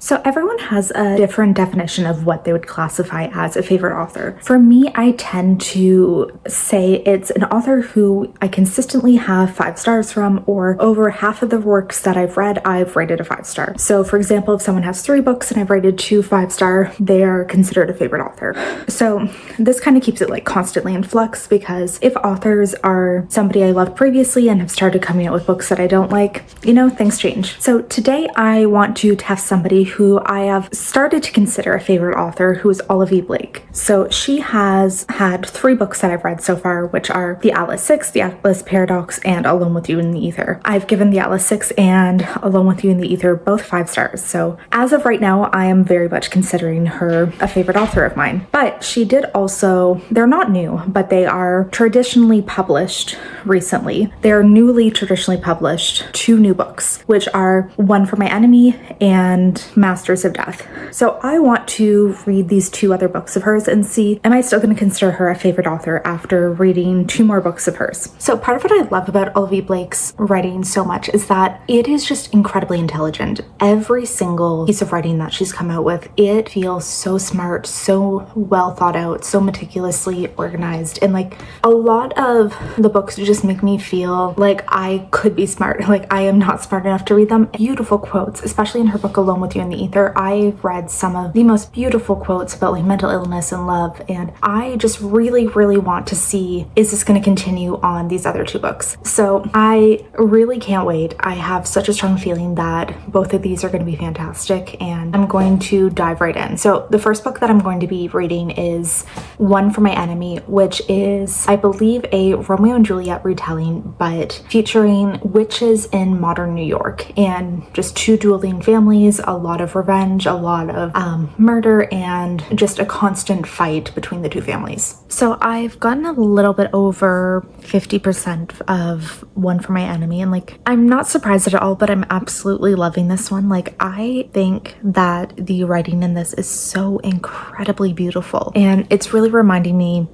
So everyone has a different definition of what they would classify as a favorite author. For me, I tend to say it's an author who I consistently have 5 stars from, or over half of the works that I've read, I've rated a 5-star. So for example, if someone has 3 books and I've rated 2 5-star, they are considered a favorite author. So this kind of keeps it like constantly in flux, because if authors are somebody I loved previously and have started coming out with books that I don't like, you know, things change. So today I want to test somebody who I have started to consider a favorite author, who is Olivia Blake. So she has had 3 books that I've read so far, which are The Atlas Six, The Atlas Paradox, and Alone with You in the Ether. I've given The Atlas Six and Alone with You in the Ether both 5 stars. So as of right now, I am very much considering her a favorite author of mine. But she did also, they're not new, but they are traditionally published recently. They're newly traditionally published 2 new books, which are One for My Enemy and Masters of Death. So I want to read these 2 other books of hers and see, am I still going to consider her a favorite author after reading 2 more books of hers? So part of what I love about Olivia Blake's writing so much is that it is just incredibly intelligent. Every single piece of writing that she's come out with, it feels so smart, so well thought out, so meticulously organized. And like a lot of the books just make me feel like I could be smart, like I am not smart enough to read them. Beautiful quotes, especially in her book Alone with You in the Ether. I've read some of the most beautiful quotes about like mental illness and love, and I just really want to see, is this going to continue on these other 2 books? So I really can't wait. I have such a strong feeling that both of these are going to be fantastic, and I'm going to dive right in. So the first book that I'm going to be reading is One for My Enemy, which is, I believe, a Romeo and Juliet retelling, but featuring witches in modern New York and just 2 dueling families, a lot of revenge, a lot of murder, and just a constant fight between the 2 families. So I've gotten a little bit over 50% of One for My Enemy, and like, I'm not surprised at all, but I'm absolutely loving this one. Like, I think that the writing in this is so incredibly beautiful, and it's really reminding me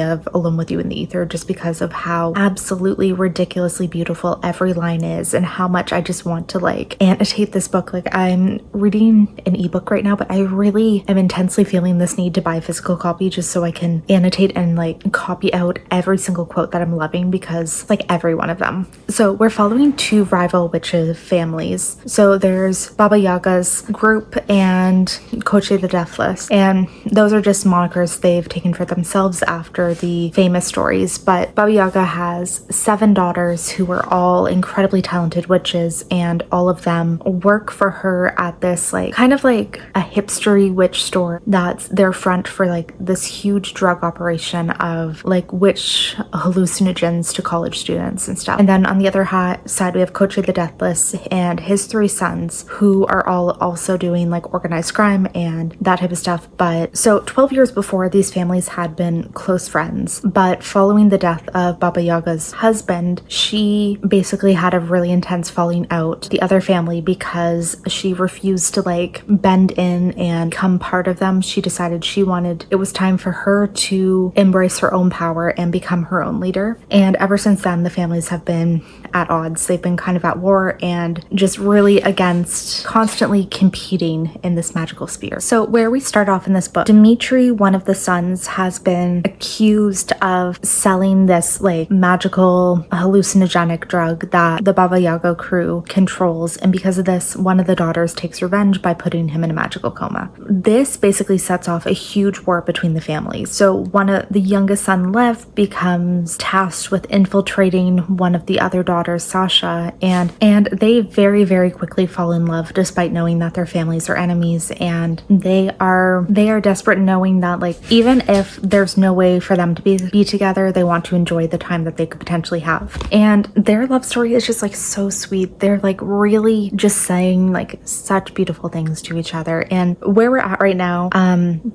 of Alone with You in the Ether, just because of how absolutely ridiculously beautiful every line is, and how much I just want to like annotate this book. Like, I'm reading an ebook right now, but I really am intensely feeling this need to buy a physical copy just so I can annotate and like copy out every single quote that I'm loving, because like every one of them. So we're following 2 rival witches families. So there's Baba Yaga's group and Koche the Deathless, and those are just monikers they've taken for themselves after the famous stories. But Baba Yaga has 7 daughters who are all incredibly talented witches, and all of them work for her at this like kind of like a hipstery witch store that's their front for like this huge drug operation of like witch hallucinogens to college students and stuff. And then on the other side we have Koche the Deathless and his 3 sons, who are all also doing like organized crime and that type of stuff. But so 12 years before, these families had been close friends, but following the death of Baba Yaga's husband, she basically had a really intense falling out with the other family because she refused to like bend in and become part of them. She decided it was time for her to embrace her own power and become her own leader. And ever since then, the families have been at odds. They've been kind of at war and just really against, constantly competing in this magical sphere. So where we start off in this book, Dimitri, one of the sons, has been accused of selling this like magical hallucinogenic drug that the Baba Yaga crew controls, and because of this, one of the daughters takes revenge by putting him in a magical coma. This basically sets off a huge war between the families. So one of the youngest son, Lev, becomes tasked with infiltrating one of the other daughters, Sasha, and they very quickly fall in love despite knowing that their families are enemies, and they are desperate, knowing that like even if there's no way for them to be together, they want to enjoy the time that they could potentially have. And their love story is just like so sweet. They're like really just saying like such beautiful things to each other. And where we're at right now,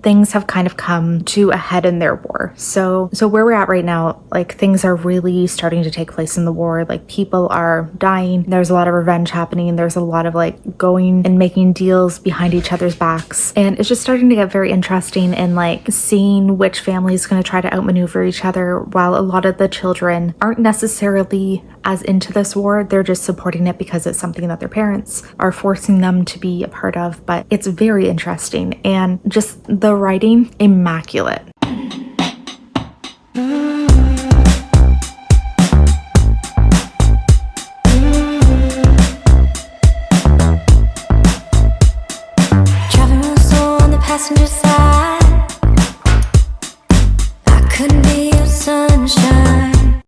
things have kind of come to a head in their war. So where we're at right now, like things are really starting to take place in the war. Like people are dying. There's a lot of revenge happening. There's a lot of like going and making deals behind each other's backs. And it's just starting to get very interesting in like seeing which family is going to try to outmaneuver each other, while a lot of the children aren't necessarily as into this war. They're just supporting it because it's something that their parents are forcing them to be a part of. But it's very interesting, and just the writing, immaculate. Passenger side, I couldn't be your sunshine.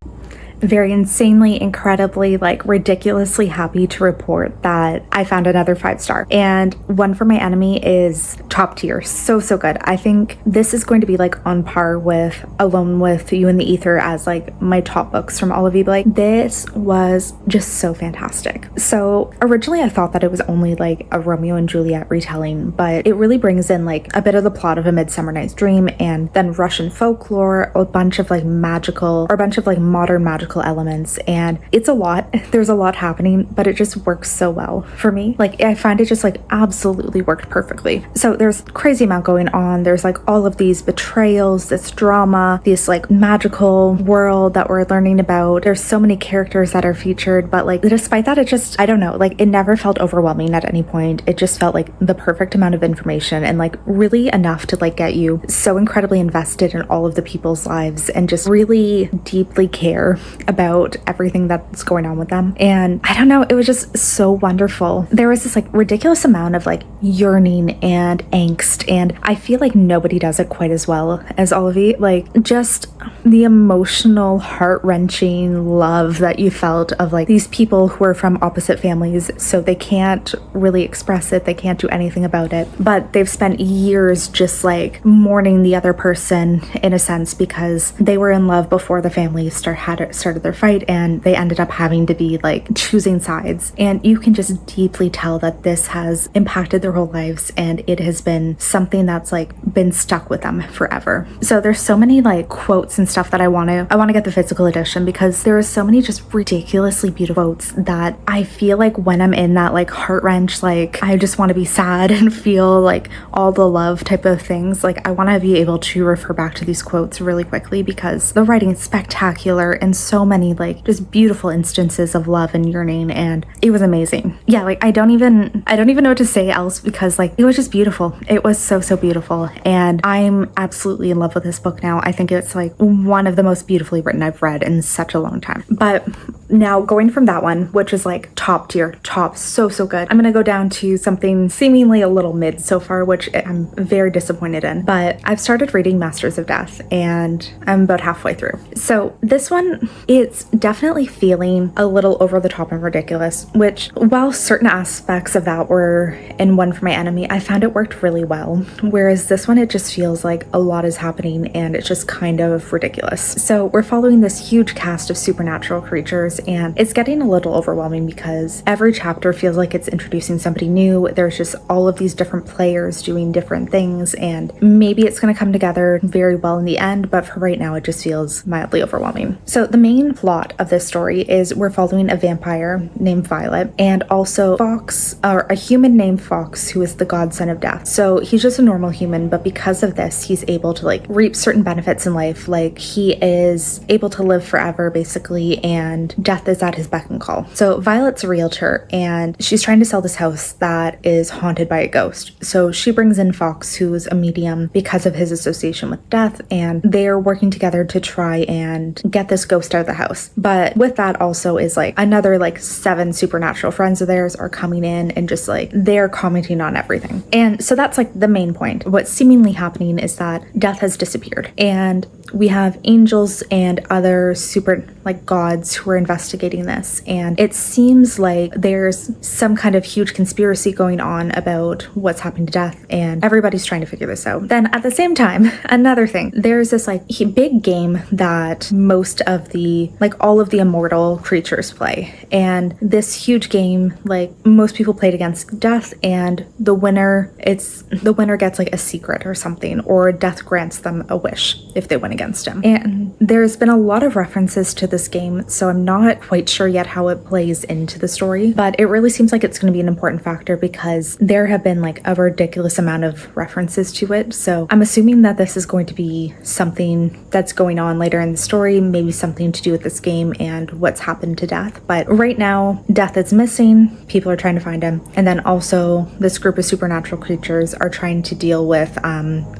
Very insanely, incredibly, like ridiculously happy to report that I found another 5-star, and One for My Enemy is top tier. So good. I think this is going to be like on par with Alone with You in the Ether as like my top books from Olive Blake. This was just so fantastic. So originally I thought that it was only like a Romeo and Juliet retelling, but it really brings in like a bit of the plot of A Midsummer Night's Dream, and then Russian folklore, a bunch of like modern magical elements, and it's a lot. There's a lot happening, but it just works so well for me. Like, I find it just like absolutely worked perfectly. So there's crazy amount going on. There's like all of these betrayals, this drama, this like magical world that we're learning about. There's so many characters that are featured, but like despite that, it just, I don't know, like it never felt overwhelming at any point. It just felt like the perfect amount of information, and like really enough to like get you so incredibly invested in all of the people's lives and just really deeply care about everything that's going on with them. And I don't know, it was just so wonderful. There was this like ridiculous amount of like yearning and angst, and I feel like nobody does it quite as well as Olivia. Like just the emotional, heart-wrenching love that you felt of like these people who are from opposite families, so they can't really express it, they can't do anything about it, but they've spent years just like mourning the other person in a sense, because they were in love before the family started their fight, and they ended up having to be like choosing sides. And you can just deeply tell that this has impacted their whole lives, and it has been something that's like been stuck with them forever. So there's so many like quotes and stuff that I want to get the physical edition, because there are so many just ridiculously beautiful quotes that I feel like when I'm in that like heart wrench, like I just want to be sad and feel like all the love type of things, like I want to be able to refer back to these quotes really quickly, because the writing is spectacular and so many like just beautiful instances of love and yearning, and it was amazing. Yeah, like I don't even know what to say else, because like it was just beautiful. It was so beautiful, and I'm absolutely in love with this book now. I think it's like one of the most beautifully written I've read in such a long time. But now going from that one, which is like top tier, so good, I'm gonna go down to something seemingly a little mid so far, which I'm very disappointed in. But I've started reading Masters of Death, and I'm about halfway through. So this one, it's definitely feeling a little over the top and ridiculous, which while certain aspects of that were in One for My Enemy, I found it worked really well. Whereas this one, it just feels like a lot is happening and it's just kind of ridiculous. So we're following this huge cast of supernatural creatures, and it's getting a little overwhelming because every chapter feels like it's introducing somebody new. There's just all of these different players doing different things, and maybe it's going to come together very well in the end, but for right now it just feels mildly overwhelming. So the main plot of this story is we're following a vampire named Violet, and also Fox, or a human named Fox, who is the godson of death. So he's just a normal human, but because of this, he's able to like reap certain benefits in life. Like he is able to live forever basically, and death is at his beck and call. So Violet's a realtor, and she's trying to sell this house that is haunted by a ghost. So she brings in Fox, who's a medium, because of his association with death, and they're working together to try and get this ghost out of the house. But with that also is like another like 7 supernatural friends of theirs are coming in, and just like they're commenting on everything. And so that's like the main point. What's seemingly happening is that death has disappeared, and we have angels and other super like gods who are investigating this, and it seems like there's some kind of huge conspiracy going on about what's happened to death, and everybody's trying to figure this out. Then at the same time, another thing, there's this like big game that most of the like all of the immortal creatures play, and this huge game, like most people played against death, and the winner gets like a secret or something, or death grants them a wish if they win against him. And there's been a lot of references to this game, so I'm not quite sure yet how it plays into the story, but it really seems like it's going to be an important factor because there have been like a ridiculous amount of references to it. So I'm assuming that this is going to be something that's going on later in the story, maybe something to do with this game and what's happened to Death. But right now, Death is missing, people are trying to find him, and then also this group of supernatural creatures are trying to deal with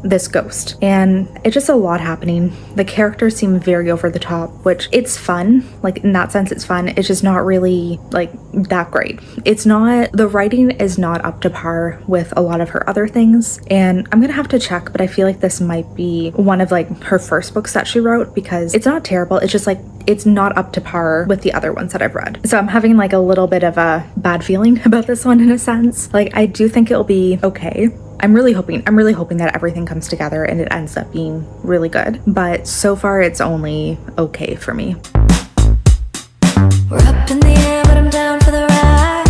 this ghost. And it's just a lot happening. The characters seem very over the top, which it's fun, like in that sense it's fun. It's just not really like that great. It's not, the writing is not up to par with a lot of her other things, and I'm gonna have to check, but I feel like this might be one of like her first books that she wrote, because it's not terrible, it's just like it's not up to par with the other ones that I've read. So I'm having like a little bit of a bad feeling about this one in a sense. Like I do think it'll be okay. I'm really hoping that everything comes together and it ends up being really good. But so far it's only okay for me. We're up in the air, but I'm down for the ride.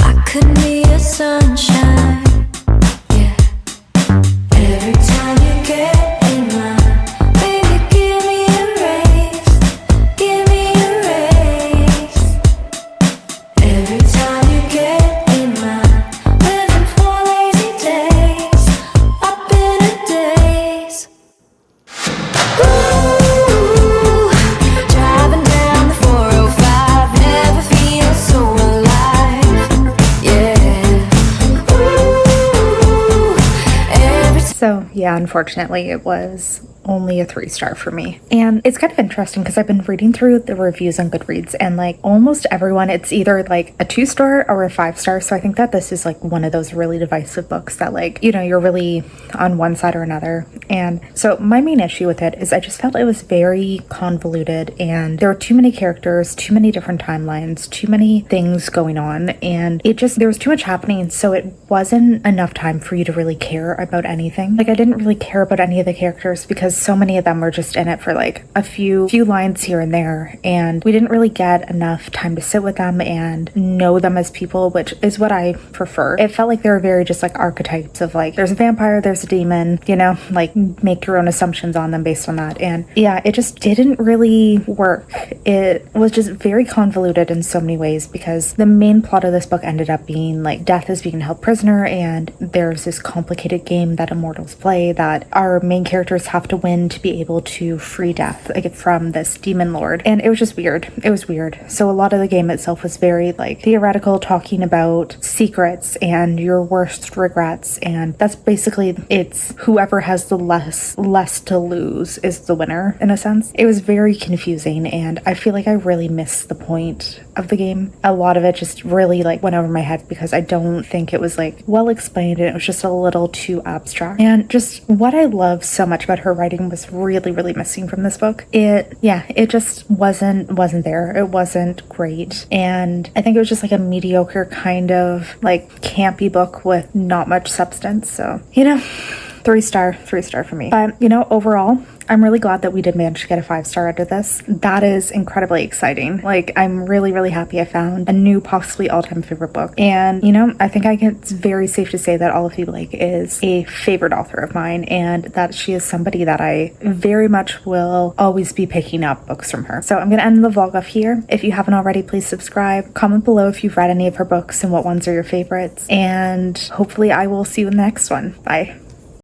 I couldn't be your sunshine. Yeah. Every time you get in line, baby, give me a raise. Give me a raise. Every time you get in line, living for lazy days, up in a daze. Ooh, driving down the 405, never feel so alive. Yeah. Ooh, every So yeah, unfortunately it was only a 3-star for me. And it's kind of interesting because I've been reading through the reviews on Goodreads, and like almost everyone, it's either like a 2-star or a 5-star. So I think that this is like one of those really divisive books that like, you know, you're really on one side or another. And so my main issue with it is I just felt it was very convoluted, and there were too many characters, too many different timelines, too many things going on, and it just, there was too much happening, so it wasn't enough time for you to really care about anything. Like I didn't really care about any of the characters because so many of them were just in it for like a few lines here and there, and we didn't really get enough time to sit with them and know them as people, which is what I prefer. It felt like they were very just like archetypes of like, there's a vampire, there's a demon, you know, like make your own assumptions on them based on that. And yeah, it just didn't really work. It was just very convoluted in so many ways because the main plot of this book ended up being like Death is being held prisoner, and there's this complicated game that immortals play that our main characters have to win to be able to free Death like from this demon lord. And it was just weird. It was weird. So a lot of the game itself was very like theoretical, talking about secrets and your worst regrets, and that's basically, it's whoever has the less to lose is the winner in a sense. It was very confusing, and I feel like I really missed the point of the game. A lot of it just really like went over my head because I don't think it was like well explained, and it was just a little too abstract. And just what I love so much about her writing was really missing from this book. It just wasn't there. It wasn't great, and I think it was just like a mediocre kind of like campy book with not much substance. So, you know, 3-star for me. But, you know, overall, I'm really glad that we did manage to get a 5-star out of this. That is incredibly exciting. Like, I'm really happy I found a new, possibly all-time favorite book. And, you know, I think it's very safe to say that Olive Blake is a favorite author of mine, and that she is somebody that I very much will always be picking up books from her. So I'm going to end the vlog off here. If you haven't already, please subscribe. Comment below if you've read any of her books and what ones are your favorites. And hopefully I will see you in the next one. Bye.